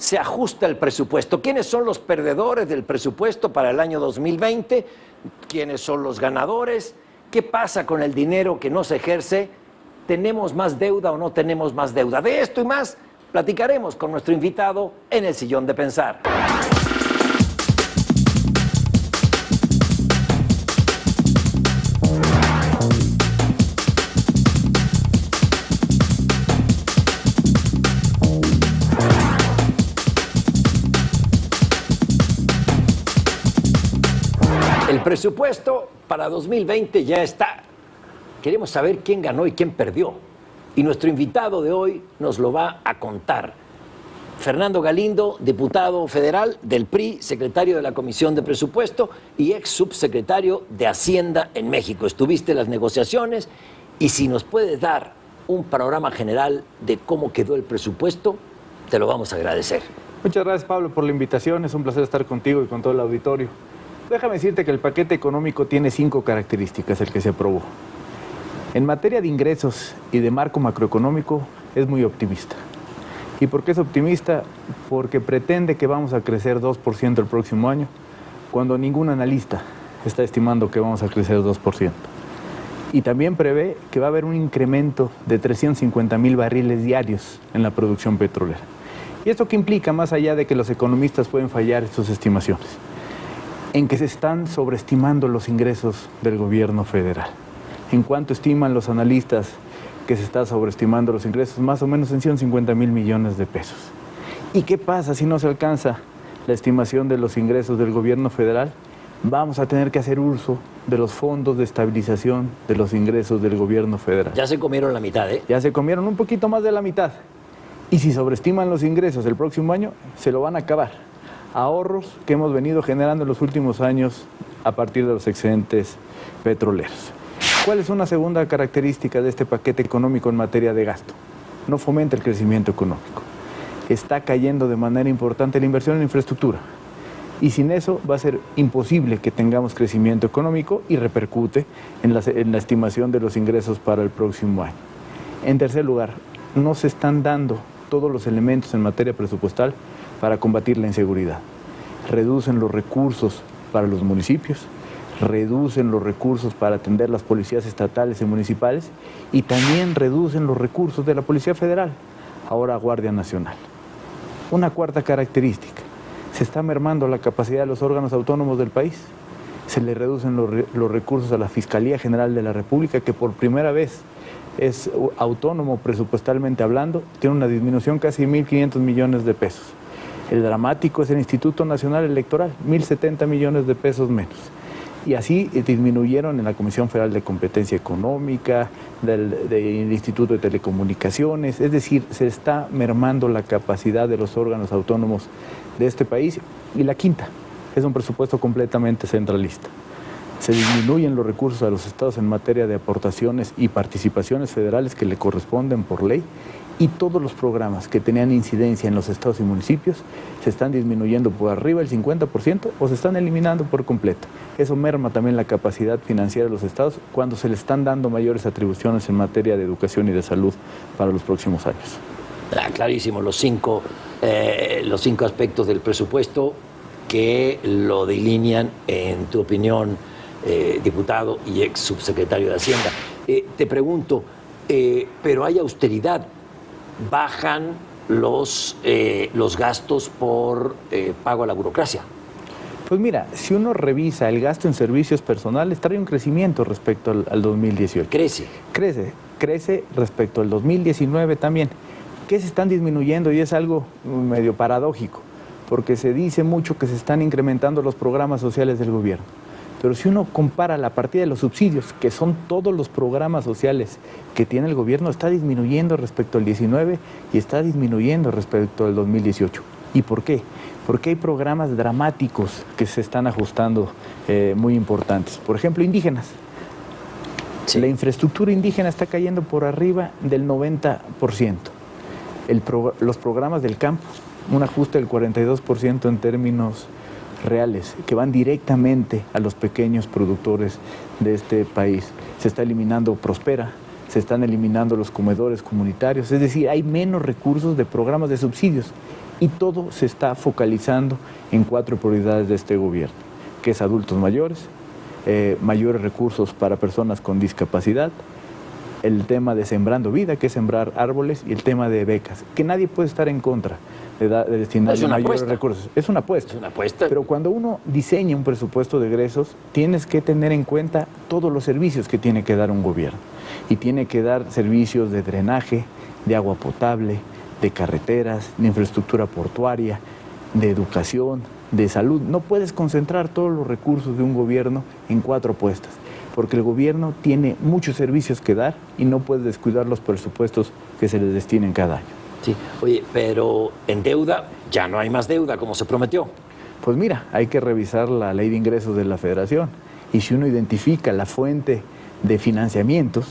se ajusta el presupuesto? ¿Quiénes son los perdedores del presupuesto para el año 2020? ¿Quiénes son los ganadores? ¿Qué pasa con el dinero que no se ejerce? ¿Tenemos más deuda o no tenemos más deuda? De esto y más platicaremos con nuestro invitado en el Sillón de Pensar. El presupuesto para 2020 ya está. Queremos saber quién ganó y quién perdió. Y nuestro invitado de hoy nos lo va a contar. Fernando Galindo, diputado federal del PRI, secretario de la Comisión de Presupuesto y ex subsecretario de Hacienda en México. Estuviste en las negociaciones y si nos puedes dar un panorama general de cómo quedó el presupuesto, te lo vamos a agradecer. Muchas gracias, Pablo, por la invitación. Es un placer estar contigo y con todo el auditorio. Déjame decirte que el paquete económico tiene 5 características, el que se aprobó. En materia de ingresos y de marco macroeconómico es muy optimista. ¿Y por qué es optimista? Porque pretende que vamos a crecer 2% el próximo año, cuando ningún analista está estimando que vamos a crecer 2%. Y también prevé que va a haber un incremento de 350,000 barriles diarios en la producción petrolera. ¿Y esto qué implica, más allá de que los economistas pueden fallar en sus estimaciones? En que se están sobreestimando los ingresos del gobierno federal. ¿En cuánto estiman los analistas que se está sobreestimando los ingresos? Más o menos en 150,000 millones de pesos. ¿Y qué pasa si no se alcanza la estimación de los ingresos del gobierno federal? Vamos a tener que hacer uso de los fondos de estabilización de los ingresos del gobierno federal. Ya se comieron la mitad, ¿eh? Ya se comieron un poquito más de la mitad. Y si sobreestiman los ingresos el próximo año, se lo van a acabar. Ahorros que hemos venido generando en los últimos años a partir de los excedentes petroleros. ¿Cuál es una segunda característica de este paquete económico en materia de gasto? No fomenta el crecimiento económico. Está cayendo de manera importante la inversión en infraestructura. Y sin eso va a ser imposible que tengamos crecimiento económico y repercute en la estimación de los ingresos para el próximo año. En tercer lugar, no se están dando todos los elementos en materia presupuestal para combatir la inseguridad. Reducen los recursos para los municipios, reducen los recursos para atender las policías estatales y municipales y también reducen los recursos de la Policía Federal, ahora Guardia Nacional. Una cuarta característica, se está mermando la capacidad de los órganos autónomos del país. Se le reducen los recursos a la Fiscalía General de la República, que por primera vez es autónomo presupuestalmente hablando, tiene una disminución casi de 1.500 millones de pesos. El dramático es el Instituto Nacional Electoral, 1.070 millones de pesos menos. Y así disminuyeron en la Comisión Federal de Competencia Económica, del Instituto de Telecomunicaciones, es decir, se está mermando la capacidad de los órganos autónomos de este país. Y la quinta, es un presupuesto completamente centralista. Se disminuyen los recursos a los estados en materia de aportaciones y participaciones federales que le corresponden por ley, y todos los programas que tenían incidencia en los estados y municipios se están disminuyendo por arriba del 50% o se están eliminando por completo. Eso merma también la capacidad financiera de los estados cuando se le están dando mayores atribuciones en materia de educación y de salud para los próximos años. Clarísimo, los cinco aspectos del presupuesto que lo delinean, en tu opinión, diputado y ex subsecretario de Hacienda. Te pregunto, pero hay austeridad, bajan los gastos por pago a la burocracia. Pues mira, si uno revisa el gasto en servicios personales, trae un crecimiento respecto al 2018. Crece respecto al 2019 también, que se están disminuyendo, y es algo medio paradójico, porque se dice mucho que se están incrementando los programas sociales del gobierno. Pero si uno compara la partida de los subsidios, que son todos los programas sociales que tiene el gobierno, está disminuyendo respecto al 19 y está disminuyendo respecto al 2018. ¿Y por qué? Porque hay programas dramáticos que se están ajustando muy importantes. Por ejemplo, indígenas. Sí. La infraestructura indígena está cayendo por arriba del 90%. Los programas del campo, un ajuste del 42% en términos reales, que van directamente a los pequeños productores de este país. Se está eliminando Prospera, se están eliminando los comedores comunitarios, es decir, hay menos recursos de programas de subsidios. Y todo se está focalizando en 4 prioridades de este gobierno, que es adultos mayores, mayores recursos para personas con discapacidad, el tema de Sembrando Vida, que es sembrar árboles, y el tema de becas, que nadie puede estar en contra de destinar mayores recursos. Es una apuesta. Es una apuesta. Pero cuando uno diseña un presupuesto de egresos, tienes que tener en cuenta todos los servicios que tiene que dar un gobierno. Y tiene que dar servicios de drenaje, de agua potable, de carreteras, de infraestructura portuaria, de educación, de salud. No puedes concentrar todos los recursos de un gobierno en 4 apuestas, porque el gobierno tiene muchos servicios que dar y no puede descuidar los presupuestos que se les destinen cada año. Sí, oye, pero en deuda ya no hay más deuda, como se prometió. Pues mira, hay que revisar la ley de ingresos de la Federación, y si uno identifica la fuente de financiamientos,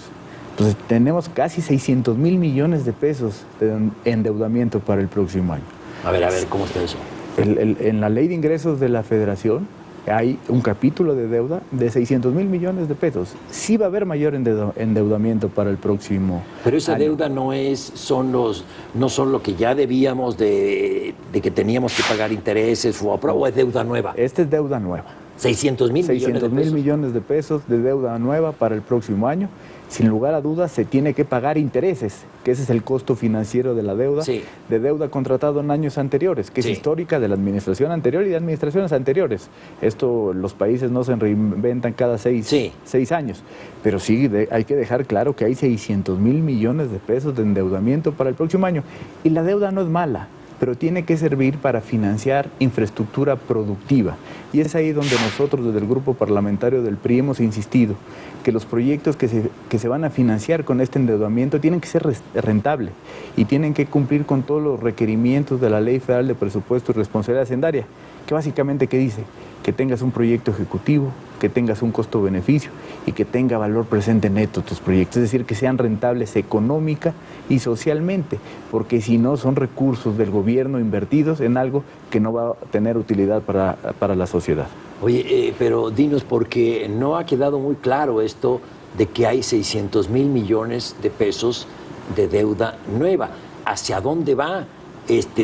pues tenemos casi 600 mil millones de pesos de endeudamiento para el próximo año. A ver, ¿cómo está eso? En la ley de ingresos de la Federación hay un capítulo de deuda de 600 mil millones de pesos. Sí va a haber mayor endeudamiento para el próximo Pero esa año. deuda no son lo que ya debíamos de que teníamos que pagar intereses o es deuda nueva. Esta es deuda nueva. 600 mil millones de pesos de deuda nueva para el próximo año. Sin lugar a dudas se tiene que pagar intereses, que ese es el costo financiero de la deuda, sí, de deuda contratado en años anteriores, que sí, es histórica de la administración anterior y de administraciones anteriores. Esto, los países no se reinventan cada 6 años, pero sí hay que dejar claro que hay 600 mil millones de pesos de endeudamiento para el próximo año. Y la deuda no es mala, pero tiene que servir para financiar infraestructura productiva. Y es ahí donde nosotros desde el grupo parlamentario del PRI hemos insistido que los proyectos que se van a financiar con este endeudamiento tienen que ser rentables y tienen que cumplir con todos los requerimientos de la Ley Federal de Presupuesto y Responsabilidad Hacendaria, que básicamente ¿qué dice? Que tengas un proyecto ejecutivo, que tengas un costo-beneficio y que tenga valor presente neto tus proyectos, es decir, que sean rentables económica y socialmente, porque si no son recursos del gobierno invertidos en algo que no va a tener utilidad para la sociedad. Oye, pero dinos, porque no ha quedado muy claro esto de que hay 600 mil millones de pesos de deuda nueva. ¿Hacia dónde va?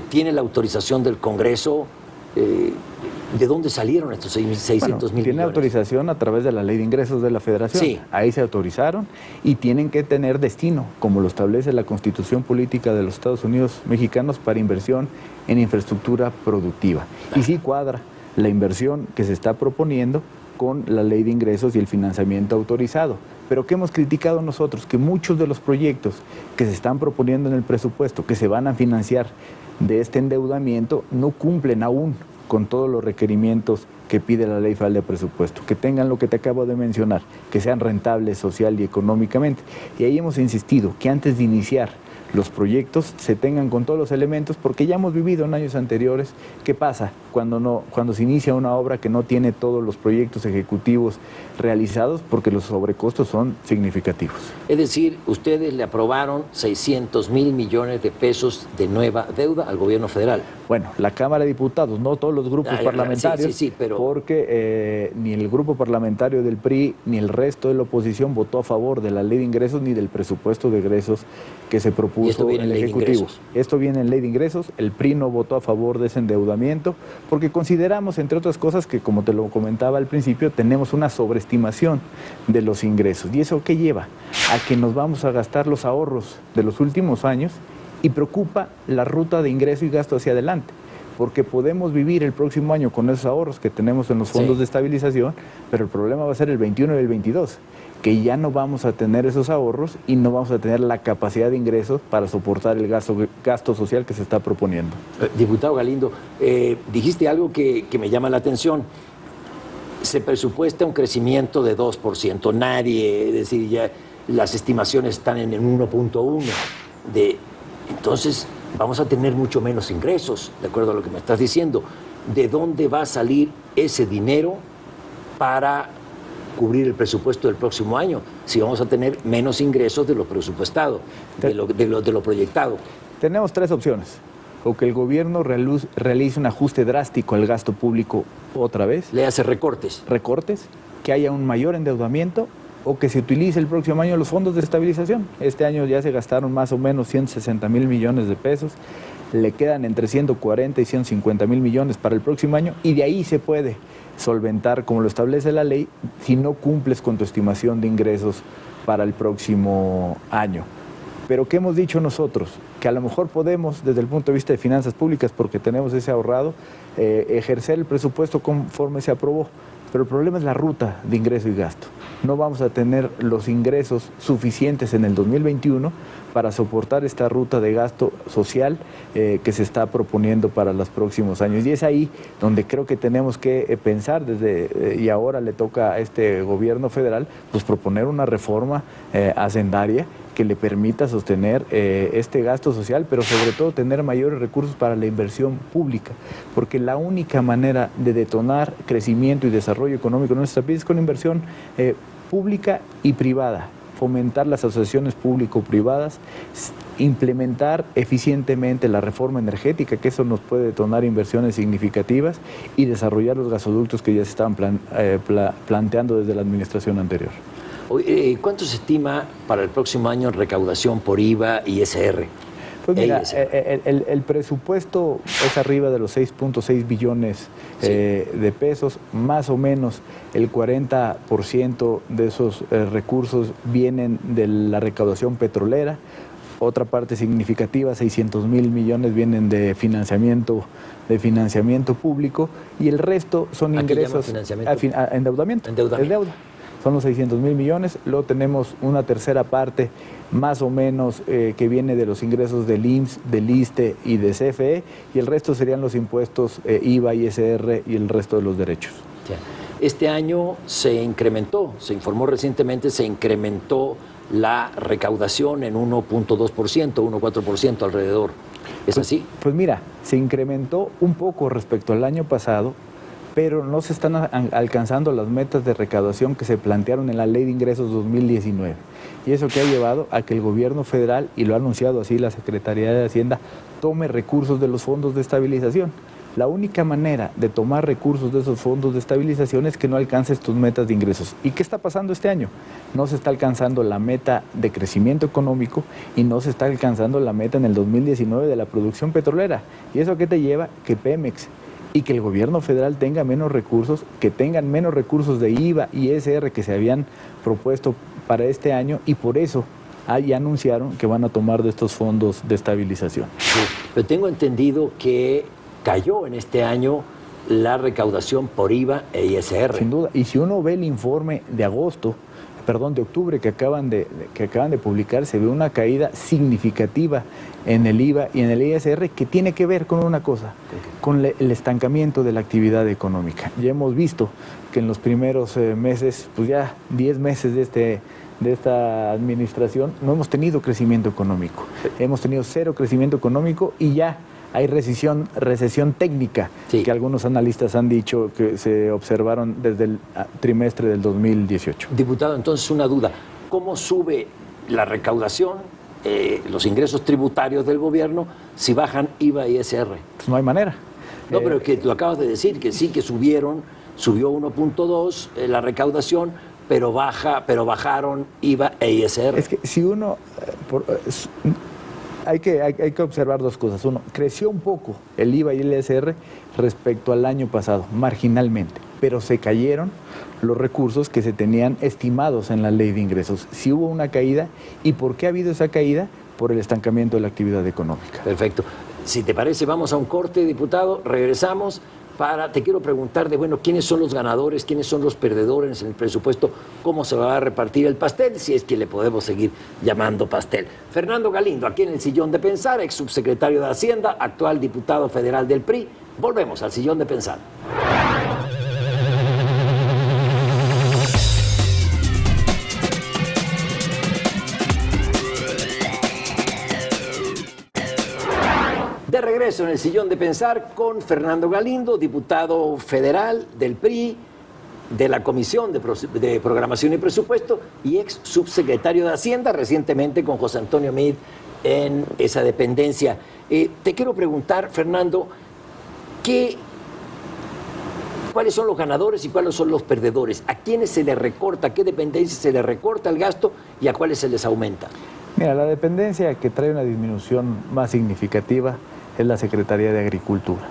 ¿Tiene la autorización del Congreso? ¿De dónde salieron estos 600 mil millones? Tiene autorización a través de la Ley de Ingresos de la Federación. Sí. Ahí se autorizaron y tienen que tener destino, como lo establece la Constitución Política de los Estados Unidos Mexicanos, para inversión en infraestructura productiva. Y sí cuadra la inversión que se está proponiendo con la Ley de Ingresos y el financiamiento autorizado. Pero ¿qué hemos criticado nosotros? Que muchos de los proyectos que se están proponiendo en el presupuesto, que se van a financiar de este endeudamiento, no cumplen aún con todos los requerimientos que pide la Ley Federal de Presupuesto, que tengan lo que te acabo de mencionar, que sean rentables social y económicamente. Y ahí hemos insistido que antes de iniciar los proyectos se tengan con todos los elementos, porque ya hemos vivido en años anteriores qué pasa cuando se inicia una obra que no tiene todos los proyectos ejecutivos realizados, porque los sobrecostos son significativos. Es decir, ustedes le aprobaron 600 mil millones de pesos de nueva deuda al gobierno federal. Bueno, la Cámara de Diputados, no todos los grupos parlamentarios, sí, pero... porque ni el grupo parlamentario del PRI ni el resto de la oposición votó a favor de la Ley de Ingresos ni del presupuesto de egresos que se propuso en el Ejecutivo. Esto viene en Ley de Ingresos, el PRI no votó a favor de ese endeudamiento, porque consideramos, entre otras cosas, que como te lo comentaba al principio, tenemos una sobreestimación de los ingresos. ¿Y eso qué lleva? A que nos vamos a gastar los ahorros de los últimos años, y preocupa la ruta de ingreso y gasto hacia adelante, porque podemos vivir el próximo año con esos ahorros que tenemos en los fondos de estabilización, pero el problema va a ser el 21 y el 22, que ya no vamos a tener esos ahorros y no vamos a tener la capacidad de ingresos para soportar el gasto social que se está proponiendo. Diputado Galindo, dijiste algo que me llama la atención. Se presupuesta un crecimiento de 2%. Nadie, es decir, ya las estimaciones están en el 1.1%. Entonces, vamos a tener mucho menos ingresos, de acuerdo a lo que me estás diciendo. ¿De dónde va a salir ese dinero para cubrir el presupuesto del próximo año? Si vamos a tener menos ingresos de lo presupuestado, de lo proyectado. Tenemos 3 opciones. O que el gobierno realice un ajuste drástico al gasto público otra vez. Le hace recortes. Recortes, que haya un mayor endeudamiento, o que se utilice el próximo año los fondos de estabilización. Este año ya se gastaron más o menos 160 mil millones de pesos. le quedan entre 140 y 150 mil millones para el próximo año y de ahí se puede solventar, como lo establece la ley, si no cumples con tu estimación de ingresos para el próximo año. Pero ¿qué hemos dicho nosotros? Que a lo mejor podemos, desde el punto de vista de finanzas públicas, porque tenemos ese ahorrado, ejercer el presupuesto conforme se aprobó. Pero el problema es la ruta de ingreso y gasto. No vamos a tener los ingresos suficientes en el 2021 para soportar esta ruta de gasto social que se está proponiendo para los próximos años. Y es ahí donde creo que tenemos que pensar y ahora le toca a este gobierno federal, pues proponer una reforma hacendaria que le permita sostener este gasto social, pero sobre todo tener mayores recursos para la inversión pública, porque la única manera de detonar crecimiento y desarrollo económico en nuestra país es con inversión pública y privada, fomentar las asociaciones público-privadas, implementar eficientemente la reforma energética, que eso nos puede detonar inversiones significativas, y desarrollar los gasoductos que ya se estaban planteando desde la administración anterior. ¿Cuánto se estima para el próximo año en recaudación por IVA y ISR? Pues mira, el presupuesto es arriba de los 6.6 billones de pesos, más o menos el 40% de esos recursos vienen de la recaudación petrolera, otra parte significativa, 600 mil millones, vienen de financiamiento público, y el resto son ingresos, endeudamiento. Es deuda. Son los 600 mil millones, luego tenemos una tercera parte más o menos que viene de los ingresos del IMSS, del ISSSTE y de CFE, y el resto serían los impuestos IVA, ISR y el resto de los derechos. Este año se incrementó, se informó recientemente, se incrementó la recaudación en 1.2%, 1.4% alrededor. ¿Es así? Pues mira, se incrementó un poco respecto al año pasado, pero no se están alcanzando las metas de recaudación que se plantearon en la Ley de Ingresos 2019. Y eso que ha llevado a que el gobierno federal, y lo ha anunciado así la Secretaría de Hacienda, tome recursos de los fondos de estabilización. La única manera de tomar recursos de esos fondos de estabilización es que no alcances tus metas de ingresos. ¿Y qué está pasando este año? No se está alcanzando la meta de crecimiento económico y no se está alcanzando la meta en el 2019 de la producción petrolera. ¿Y eso qué te lleva? Que Pemex y que el gobierno federal tenga menos recursos, que tengan menos recursos de IVA y ISR que se habían propuesto para este año, y por eso ya anunciaron que van a tomar de estos fondos de estabilización. Sí, pero tengo entendido que cayó en este año la recaudación por IVA e ISR. Sin duda, y si uno ve el informe de octubre que acaban de publicar, se ve una caída significativa en el IVA y en el ISR, que tiene que ver con una cosa, con el estancamiento de la actividad económica. Ya hemos visto que en los primeros meses, pues ya 10 meses de esta administración, no hemos tenido crecimiento económico. Hemos tenido cero crecimiento económico y ya hay recesión técnica, sí, que algunos analistas han dicho que se observaron desde el trimestre del 2018. Diputado, entonces una duda, ¿cómo sube la recaudación, los ingresos tributarios del gobierno, si bajan IVA y ISR? Pues no hay manera. No, pero es que lo acabas de decir, que sí, que subió 1.2 la recaudación, pero bajaron IVA e ISR. Es que si uno... Hay que observar dos cosas. Uno, creció un poco el IVA y el ISR respecto al año pasado, marginalmente, pero se cayeron los recursos que se tenían estimados en la Ley de Ingresos. Sí hubo una caída. ¿Y por qué ha habido esa caída? Por el estancamiento de la actividad económica. Perfecto. Si te parece, vamos a un corte, diputado, regresamos. Te quiero preguntar quiénes son los ganadores, quiénes son los perdedores en el presupuesto, cómo se va a repartir el pastel, si es que le podemos seguir llamando pastel. Fernando Galindo, aquí en el Sillón de Pensar, ex subsecretario de Hacienda, actual diputado federal del PRI. Volvemos al Sillón de Pensar. De regreso en el Sillón de Pensar con Fernando Galindo, diputado federal del PRI, de la Comisión de Programación y Presupuesto y ex subsecretario de Hacienda, recientemente con José Antonio Meade en esa dependencia. Te quiero preguntar, Fernando, ¿cuáles son los ganadores y cuáles son los perdedores? ¿A quiénes se les recorta, a qué dependencias se les recorta el gasto y a cuáles se les aumenta? Mira, la dependencia que trae una disminución más significativa es la Secretaría de Agricultura.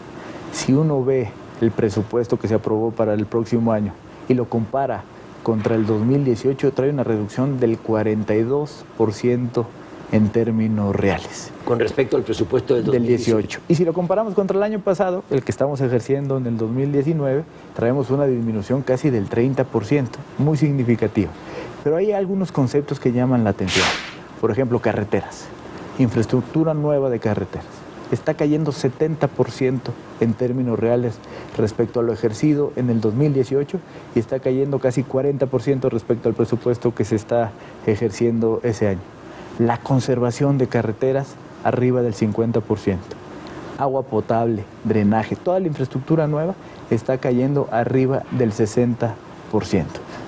Si uno ve el presupuesto que se aprobó para el próximo año y lo compara contra el 2018, trae una reducción del 42% en términos reales. Con respecto al presupuesto del 2018. Y si lo comparamos contra el año pasado, el que estamos ejerciendo en el 2019, traemos una disminución casi del 30%, muy significativa. Pero hay algunos conceptos que llaman la atención. Por ejemplo, carreteras, infraestructura nueva de carreteras. Está cayendo 70% en términos reales respecto a lo ejercido en el 2018 y está cayendo casi 40% respecto al presupuesto que se está ejerciendo ese año. La conservación de carreteras arriba del 50%. Agua potable, drenaje, toda la infraestructura nueva está cayendo arriba del 60%.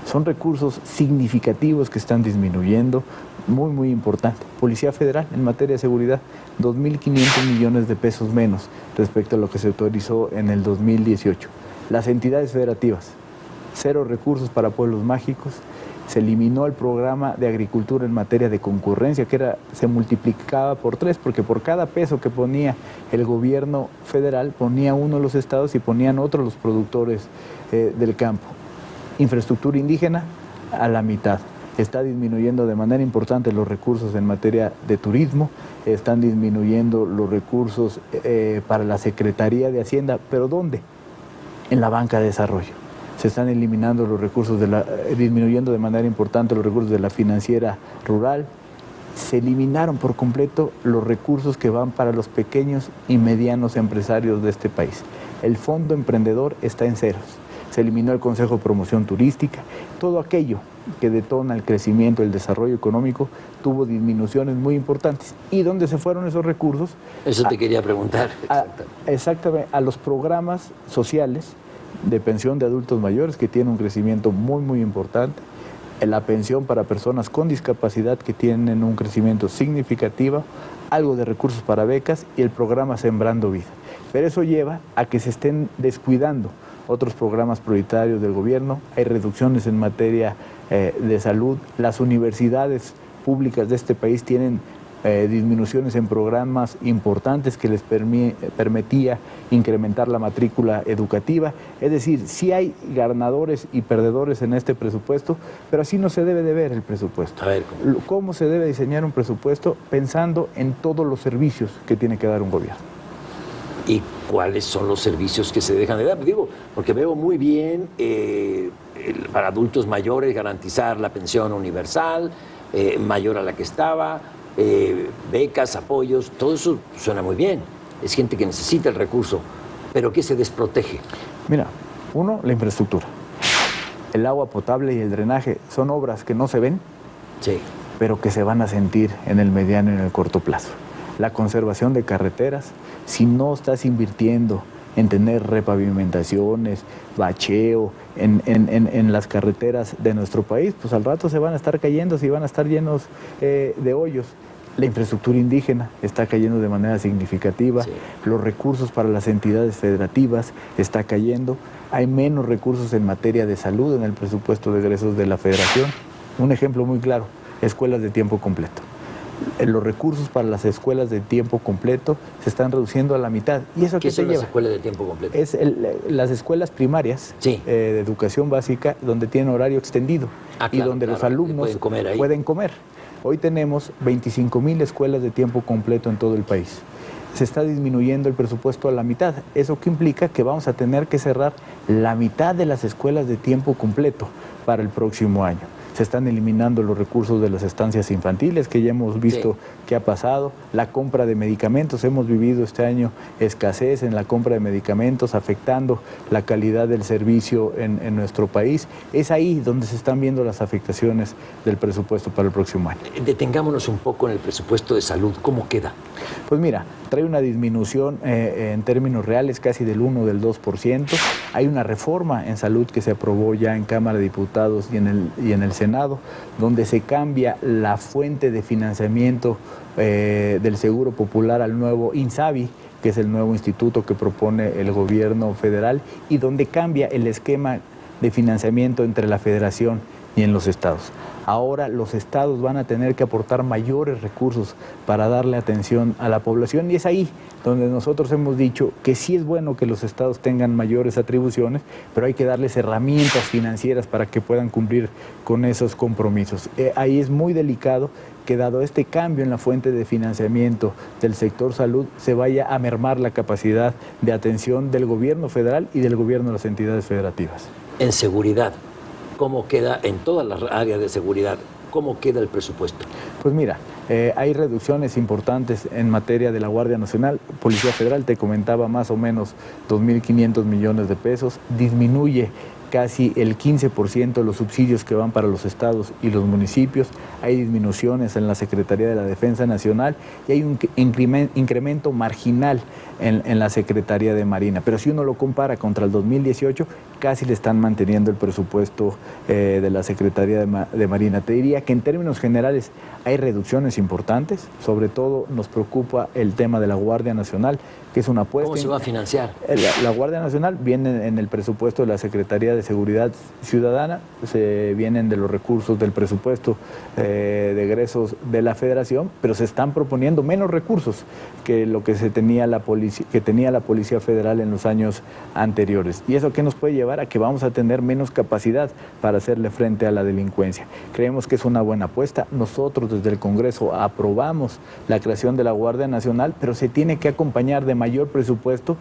Son recursos significativos que están disminuyendo, muy importante. Policía Federal en materia de seguridad, 2.500 millones de pesos menos respecto a lo que se autorizó en el 2018. Las entidades federativas, 0 recursos para pueblos mágicos. Se eliminó el programa de agricultura en materia de concurrencia, que se multiplicaba por 3, porque por cada peso que ponía el gobierno federal, ponía uno los estados y ponían otros los productores del campo. Infraestructura indígena a la mitad. Está disminuyendo de manera importante los recursos en materia de turismo, están disminuyendo los recursos para la Secretaría de Hacienda, ¿pero dónde? En la banca de desarrollo. Se están eliminando los recursos, disminuyendo de manera importante los recursos de la financiera rural. Se eliminaron por completo los recursos que van para los pequeños y medianos empresarios de este país. El Fondo Emprendedor está en ceros. Se eliminó el Consejo de Promoción Turística. Todo aquello que detona el crecimiento, el desarrollo económico, tuvo disminuciones muy importantes. ¿Y dónde se fueron esos recursos? Eso te quería preguntar. Exactamente, a los programas sociales de pensión de adultos mayores, que tiene un crecimiento muy importante, la pensión para personas con discapacidad, que tienen un crecimiento significativo, algo de recursos para becas y el programa Sembrando Vida. Pero eso lleva a que se estén descuidando otros programas prioritarios del gobierno. Hay reducciones en materia de salud. Las universidades públicas de este país tienen disminuciones en programas importantes que les permitía incrementar la matrícula educativa. Es decir, sí hay ganadores y perdedores en este presupuesto, pero así no se debe de ver el presupuesto. A ver, ¿cómo se debe diseñar un presupuesto? Pensando en todos los servicios que tiene que dar un gobierno. ¿Y cuáles son los servicios que se dejan de dar? Digo, porque veo muy bien para adultos mayores garantizar la pensión universal, mayor a la que estaba, becas, apoyos, todo eso suena muy bien. Es gente que necesita el recurso, pero ¿qué se desprotege? Mira, uno, la infraestructura. El agua potable y el drenaje son obras que no se ven, sí, pero que se van a sentir en el mediano y en el corto plazo. La conservación de carreteras, si no estás invirtiendo en tener repavimentaciones, bacheo en las carreteras de nuestro país, pues al rato se van a estar cayendo, si van a estar llenos de hoyos. La infraestructura indígena está cayendo de manera significativa, sí. Los recursos para las entidades federativas está cayendo, hay menos recursos en materia de salud en el presupuesto de egresos de la federación. Un ejemplo muy claro, escuelas de tiempo completo. Los recursos para las escuelas de tiempo completo se están reduciendo a la mitad. ¿Y eso qué son las escuelas de tiempo completo? Es las escuelas primarias, sí, de educación básica, donde tienen horario extendido y donde los alumnos pueden comer. Hoy tenemos 25,000 escuelas de tiempo completo en todo el país. Se está disminuyendo el presupuesto a la mitad. ¿Eso qué implica? Que vamos a tener que cerrar la mitad de las escuelas de tiempo completo para el próximo año. Se están eliminando los recursos de las estancias infantiles, que ya hemos visto, sí, que ha pasado. La compra de medicamentos, hemos vivido este año escasez en la compra de medicamentos, afectando la calidad del servicio en nuestro país. Es ahí donde se están viendo las afectaciones del presupuesto para el próximo año. Detengámonos un poco en el presupuesto de salud. ¿Cómo queda? Pues mira, trae una disminución en términos reales casi del 1 o del 2%. Hay una reforma en salud que se aprobó ya en Cámara de Diputados y en el Senado, donde se cambia la fuente de financiamiento del Seguro Popular al nuevo INSABI, que es el nuevo instituto que propone el gobierno federal, y donde cambia el esquema de financiamiento entre la Federación y en los estados. Ahora los estados van a tener que aportar mayores recursos para darle atención a la población y es ahí donde nosotros hemos dicho que sí es bueno que los estados tengan mayores atribuciones, pero hay que darles herramientas financieras para que puedan cumplir con esos compromisos. Ahí es muy delicado que dado este cambio en la fuente de financiamiento del sector salud se vaya a mermar la capacidad de atención del gobierno federal y del gobierno de las entidades federativas. En seguridad, ¿cómo queda en todas las áreas de seguridad? ¿Cómo queda el presupuesto? Pues mira, hay reducciones importantes en materia de la Guardia Nacional. Policía Federal, te comentaba, más o menos 2.500 millones de pesos. Disminuye casi el 15% los subsidios que van para los estados y los municipios. Hay disminuciones en la Secretaría de la Defensa Nacional y hay un incremento marginal en la Secretaría de Marina. Pero si uno lo compara contra el 2018, casi le están manteniendo el presupuesto de la Secretaría de Marina. Te diría que en términos generales hay reducciones importantes, sobre todo nos preocupa el tema de la Guardia Nacional, que es una apuesta. ¿Cómo se va a financiar? La Guardia Nacional viene en el presupuesto de la Secretaría de Seguridad Ciudadana, se vienen de los recursos del presupuesto de egresos de la Federación, pero se están proponiendo menos recursos que lo que tenía la Policía Federal en los años anteriores. ¿Y eso qué nos puede llevar? A que vamos a tener menos capacidad para hacerle frente a la delincuencia. Creemos que es una buena apuesta. Nosotros desde el Congreso aprobamos la creación de la Guardia Nacional, pero se tiene que acompañar de mayor presupuesto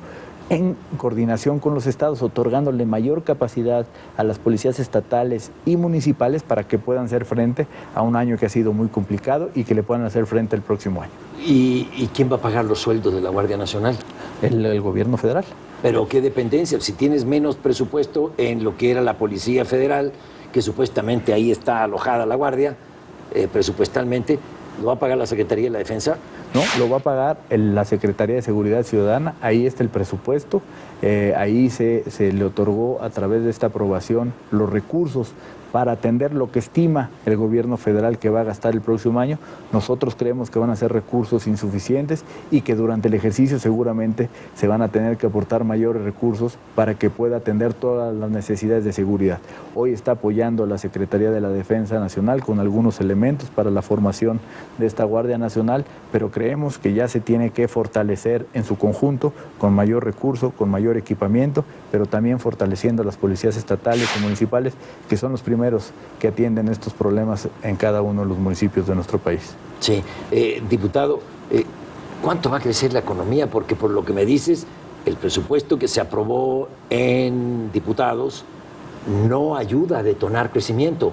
en coordinación con los estados, otorgándole mayor capacidad a las policías estatales y municipales para que puedan hacer frente a un año que ha sido muy complicado y que le puedan hacer frente el próximo año. ¿Y quién va a pagar los sueldos de la Guardia Nacional? El gobierno federal. ¿Pero qué dependencia? Si tienes menos presupuesto en lo que era la Policía Federal, que supuestamente ahí está alojada la Guardia, presupuestalmente, ¿lo va a pagar la Secretaría de la Defensa? No, lo va a pagar la Secretaría de Seguridad Ciudadana, ahí está el presupuesto, ahí se le otorgó a través de esta aprobación los recursos para atender lo que estima el gobierno federal que va a gastar el próximo año. Nosotros creemos que van a ser recursos insuficientes y que durante el ejercicio seguramente se van a tener que aportar mayores recursos para que pueda atender todas las necesidades de seguridad. Hoy está apoyando la Secretaría de la Defensa Nacional con algunos elementos para la formación de esta Guardia Nacional, pero creemos que ya se tiene que fortalecer en su conjunto con mayor recurso, con mayor equipamiento, pero también fortaleciendo las policías estatales y municipales, que son los primeros que atienden estos problemas en cada uno de los municipios de nuestro país. Sí, diputado, ¿cuánto va a crecer la economía? Porque por lo que me dices, el presupuesto que se aprobó en diputados no ayuda a detonar crecimiento.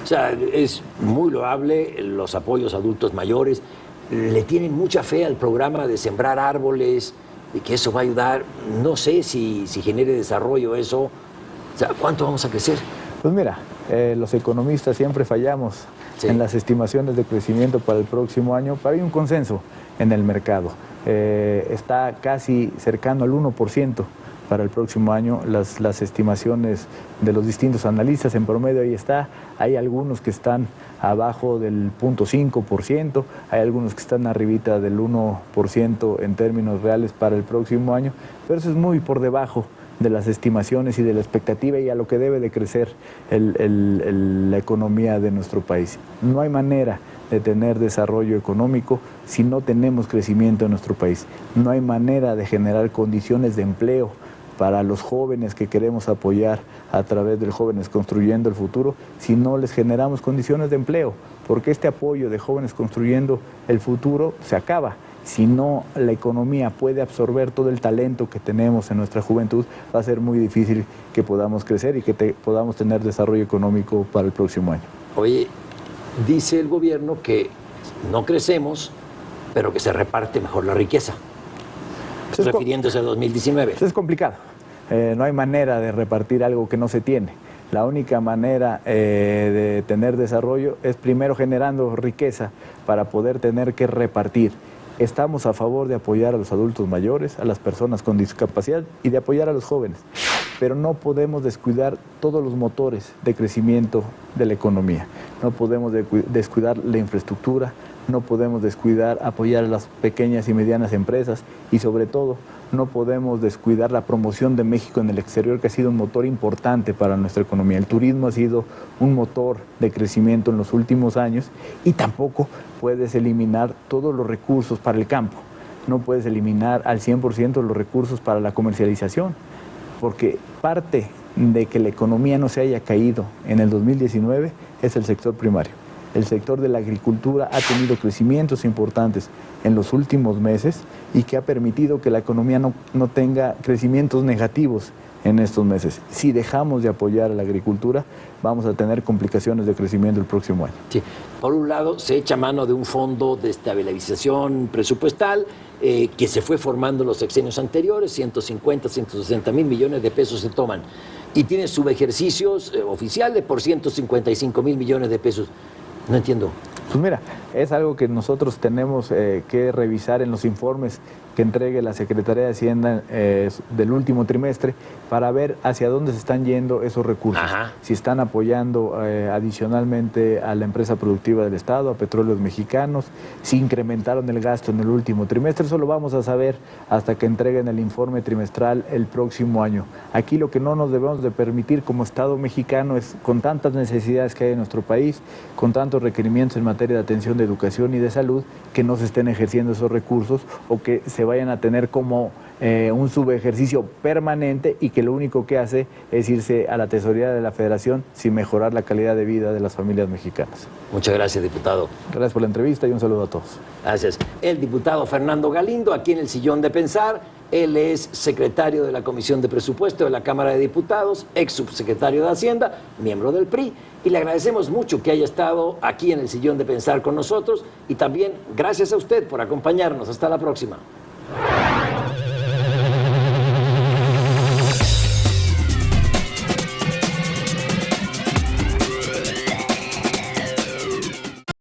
O sea, es muy loable los apoyos a adultos mayores, le tienen mucha fe al programa de sembrar árboles y que eso va a ayudar, no sé si genere desarrollo eso. O sea, ¿cuánto vamos a crecer? Pues mira, los economistas siempre fallamos en las estimaciones de crecimiento para el próximo año, pero hay un consenso en el mercado. Está casi cercano al 1% para el próximo año las estimaciones de los distintos analistas. En promedio ahí está, hay algunos que están abajo del 0.5%, hay algunos que están arribita del 1% en términos reales para el próximo año, pero eso es muy por debajo de las estimaciones y de la expectativa y a lo que debe de crecer la economía de nuestro país. No hay manera de tener desarrollo económico si no tenemos crecimiento en nuestro país. No hay manera de generar condiciones de empleo para los jóvenes que queremos apoyar a través del Jóvenes Construyendo el Futuro si no les generamos condiciones de empleo, porque este apoyo de Jóvenes Construyendo el Futuro se acaba. Si no la economía puede absorber todo el talento que tenemos en nuestra juventud, va a ser muy difícil que podamos crecer y que podamos tener desarrollo económico para el próximo año. Oye, dice el gobierno que no crecemos, pero que se reparte mejor la riqueza, refiriéndose a 2019. Es complicado. No hay manera de repartir algo que no se tiene. La única manera de tener desarrollo es primero generando riqueza para poder tener que repartir. Estamos a favor de apoyar a los adultos mayores, a las personas con discapacidad y de apoyar a los jóvenes, pero no podemos descuidar todos los motores de crecimiento de la economía. No podemos descuidar la infraestructura, no podemos descuidar apoyar a las pequeñas y medianas empresas y sobre todo no podemos descuidar la promoción de México en el exterior, que ha sido un motor importante para nuestra economía. El turismo ha sido un motor de crecimiento en los últimos años y tampoco puedes eliminar todos los recursos para el campo. No puedes eliminar al 100% los recursos para la comercialización, porque parte de que la economía no se haya caído en el 2019 es el sector primario. El sector de la agricultura ha tenido crecimientos importantes en los últimos meses y que ha permitido que la economía no tenga crecimientos negativos en estos meses. Si dejamos de apoyar a la agricultura, vamos a tener complicaciones de crecimiento el próximo año. Sí. Por un lado, se echa mano de un fondo de estabilización presupuestal que se fue formando en los sexenios anteriores, 150, 160 mil millones de pesos se toman, y tiene subejercicios oficiales por 155 mil millones de pesos. No entiendo. Pues mira, es algo que nosotros tenemos que revisar en los informes que entregue la Secretaría de Hacienda del último trimestre para ver hacia dónde se están yendo esos recursos. Ajá. Si están apoyando adicionalmente a la empresa productiva del Estado, a Petróleos Mexicanos, si incrementaron el gasto en el último trimestre. Eso lo vamos a saber hasta que entreguen el informe trimestral el próximo año. Aquí lo que no nos debemos de permitir como Estado mexicano es, con tantas necesidades que hay en nuestro país, con tantos requerimientos en materia de atención, de educación y de salud, que no se estén ejerciendo esos recursos o que se vayan a tener como un subejercicio permanente y que lo único que hace es irse a la tesorería de la Federación sin mejorar la calidad de vida de las familias mexicanas. Muchas gracias, diputado. Gracias por la entrevista y un saludo a todos. Gracias. El diputado Fernando Galindo, aquí en el Sillón de Pensar. Él es secretario de la Comisión de Presupuesto de la Cámara de Diputados, ex subsecretario de Hacienda, miembro del PRI, y le agradecemos mucho que haya estado aquí en el Sillón de Pensar con nosotros y también gracias a usted por acompañarnos. Hasta la próxima.